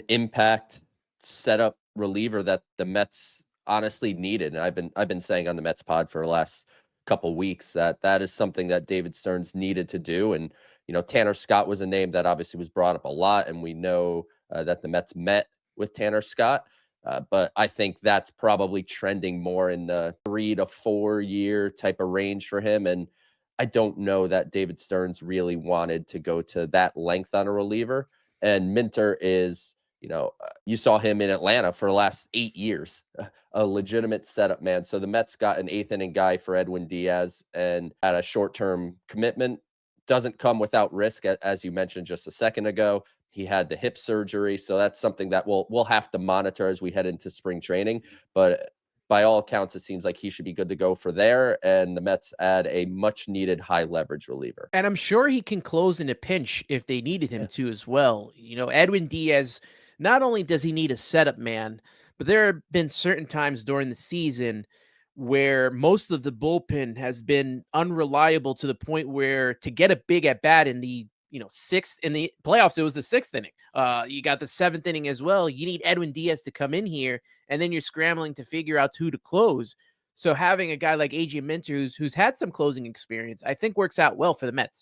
impact setup reliever that the Mets honestly needed. And I've been saying on the Mets pod for the last couple weeks that that is something that David Stearns needed to do. And Tanner Scott was a name that obviously was brought up a lot, and we know that the Mets met with Tanner Scott. But I think that's probably trending more in the 3 to 4 year type of range for him. And I don't know that David Stearns really wanted to go to that length on a reliever. And Minter is, you saw him in Atlanta for the last 8 years, a legitimate setup man. So the Mets got an eighth inning guy for Edwin Diaz, and at a short term commitment. Doesn't come without risk, as you mentioned just a second ago. He had the hip surgery, so that's something that we'll have to monitor as we head into spring training. But by all accounts, it seems like he should be good to go for there. And the Mets add a much needed high leverage reliever. And I'm sure he can close in a pinch if they needed him Yeah. to as well. Edwin Diaz, not only does he need a setup man, but there have been certain times during the season where most of the bullpen has been unreliable to the point where to get a big at bat in the sixth in the playoffs, it was the sixth inning. You got the seventh inning as well. You need Edwin Diaz to come in here, and then you're scrambling to figure out who to close. So having a guy like AJ Minter who's had some closing experience, I think works out well for the Mets.